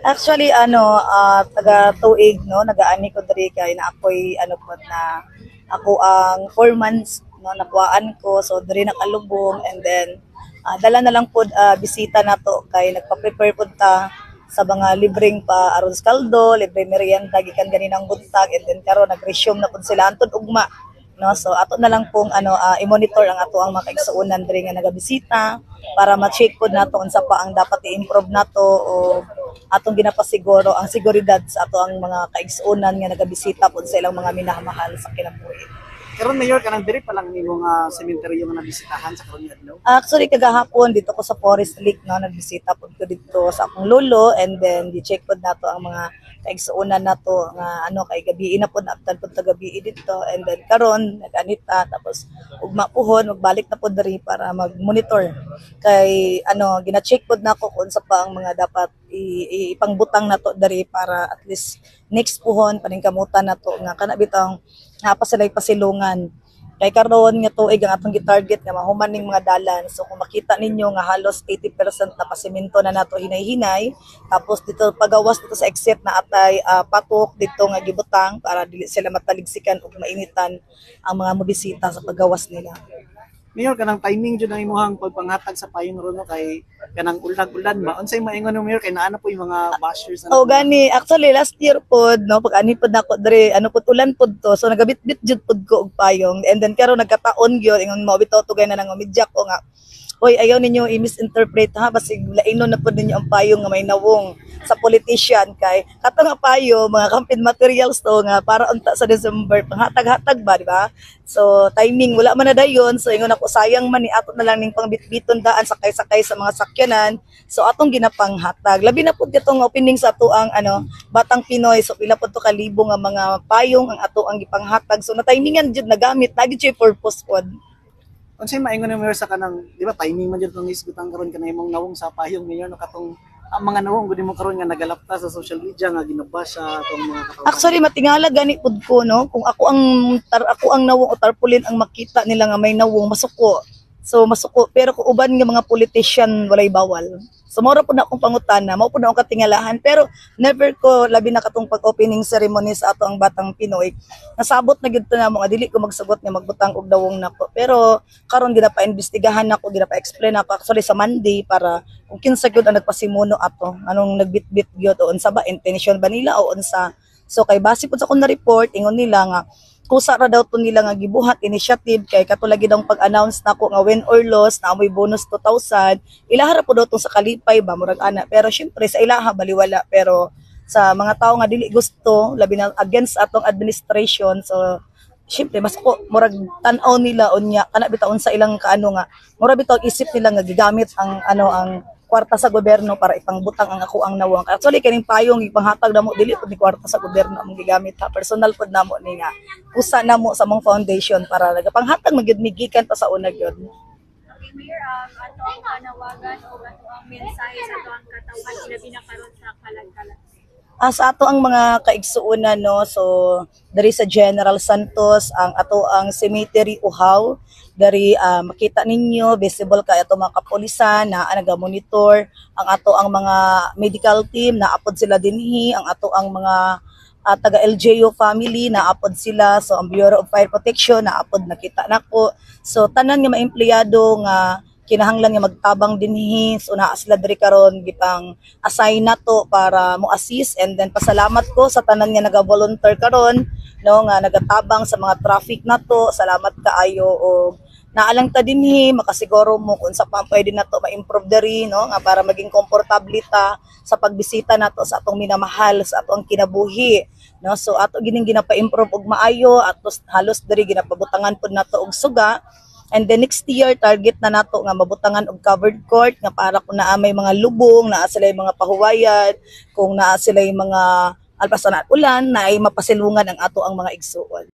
Actually, taga Tuig, no, nagaani ko diri kay na ako'y ano po na ako ang 4 months no nakuhaan ko so diri nakalubong and then dala na lang po bisita nato kay nagpa-prepare pud ta sa mga libreng pa aron sa kaldo, libre merienda gikan ganinang buntag and then karon nag-resume na pud sila antud ugma no so ato na lang pong i-monitor ang ato ang mga kaigsuonan diri nga nagabisita para ma-check pud nato unsa pa ang dapat i-improve nato o atong ginapasiguro ang seguridad sa ato ang mga kaigsuonan nga nagabisita pud sa ilang mga minamahal sa kinabuhi. Karon mayor kanang diri pa lang nimo nga sementeryo nga nabisitahan sa karon nga adlaw. Actually, kagahapon dito ko sa Forest Lake, no, nagbisita po ko dito sa akong lolo and then di-check po nato ang mga kaigsuonan nato nga kay gabi na po naabtan po ta gabi dito and then karon nag-anita tapos ugma puhon magbalik na po diri para mag-monitor kay gina-check po nako kung sa pa ang mga dapat ipangbutang nato diri para at least next puhon paningkamutan nato nga kana bitang pa sila pasilungan. Kay karon nga tuig ang atong gitarget nga mahuman ning mga dalan. So kung makita ninyo nga halos 80% na pasemento na nato hinay-hinay, tapos dito pagawas dito sa exit na atay patok dito nga gibutang para dili sila mataligsikan ug mainitan ang mga mobisita sa paggawas nila. Mayor kanang timing jud ang imong pagpanghatag sa payong ron no kay kanang ulan-ulan ba unsay maingon no mayor kay naa na po yung mga bashers na. Oh gani actually last year pod no pag ani pod nako dre pod ulan pod to so nagabit-bit jud pod ko og payong and then karon nagkataon gyud ingon mo bitaw tugay na nang umidyak ko nga hoy ayaw ninyo i-misinterpret ha basig lainon na pod ninyo ang payong nga may nawong sa politician kay kato nga payo mga campaign materials to nga para unta sa December panghatag-hatag ba di ba so timing wala man na dayon so ingon ako sayang man ni ato na lang ning pangbitbiton daan sakay-sakay sa mga sakyanan so atong ginapanghatag labi na pud katong opening sa ato ang Batang Pinoy so pila pud to kalibo nga mga payong ang ato ang gipanghatag so na timingan jud nagamit lagi jud purpose pod. Unsay maingon ni mayor sa kanang di ba timing man jud tong isgutan karon kanang imong nawong sa payong mayor no katong ang mga nawong gud mo karon nga nagalapta sa social media nga ginabasa atong mga katawan. Actually matingala gani pud ko no kung ako ang nawong o tarpaulin ang makita nila nga may nawong masuko. So masuko pero kung uban nga mga politician walay bawal. So mao po na akong pangutana, mao po na akong katingalahan pero never ko labi na katong pag-opening ceremony sa ato ang Batang Pinoy. Nasabot na gyud na mo nga dili ko magsugot nga magbutang og dawong nako. Pero karon ginapa-imbestigahan nako, ginapa-explain nako actually sa Monday para kung kinsa gyud ang nagpasimuno ato, anong nagbitbit gyud o unsa ba intention ba nila o unsa. So kay base pud sa kun na report ingon nila nga kusa ra daw to nila nga gibuhat initiative kay katulagi daw pag-announce nako nga win or loss na amoy bonus 2,000 ilaha ra po daw tong sa kalipay ba murag ana pero syempre sa ilaha baliwala pero sa mga tao nga dili gusto labi na against atong administration so syempre mas ko murag tan-aw nila unya kana bitaon sa ilang kaano nga murag bitaw isip nila nga gigamit ang ang kwarta sa gobyerno para ipangbutang ang ako ang nawang. Actually kaning payong ipanghatag namo dili pud ni kwarta sa gobyerno among gigamit ha. Personal pud namo ni nga usa namo sa mong foundation para nagapanghatag magyud migikan pa sa una gyud. Okay, Mayor, ato ang panawagan o ato ang mensahe sa ato ang katawan ilabi na karon sa kalag-kalag. Sa ato ang mga kaigsuonan no so dari sa General Santos ang ato ang cemetery uhaw dari makita ninyo visible kay ato mga kapulisan na naga-monitor ang ato ang mga medical team na apod sila dinhi ang ato ang mga taga LGU family na apod sila so ang Bureau of Fire Protection na apod nakita nako so tanan nga mga empleyado nga kinahanglan nga magtabang dinhi so naa sila diri karon gipang assign nato para mo assist and then pasalamat ko sa tanan nga naga-volunteer karon no nga nagatabang sa mga traffic nato salamat kaayo og naalang ta dinhi makasiguro mo kung sa pwede nato ma-improve diri no nga para maging komportable ta sa pagbisita nato sa atong minamahal sa atong kinabuhi no so ato gining ginapa-improve og maayo at halos diri ginapabutangan pud nato og suga. And the next year, target na nato nga mabutangan og covered court nga para kung naa may mga lubong, naa sila mga pahuwayan, kung naa sila mga alpasan at ulan, na ay mapasilungan ang ato ang mga igsuon.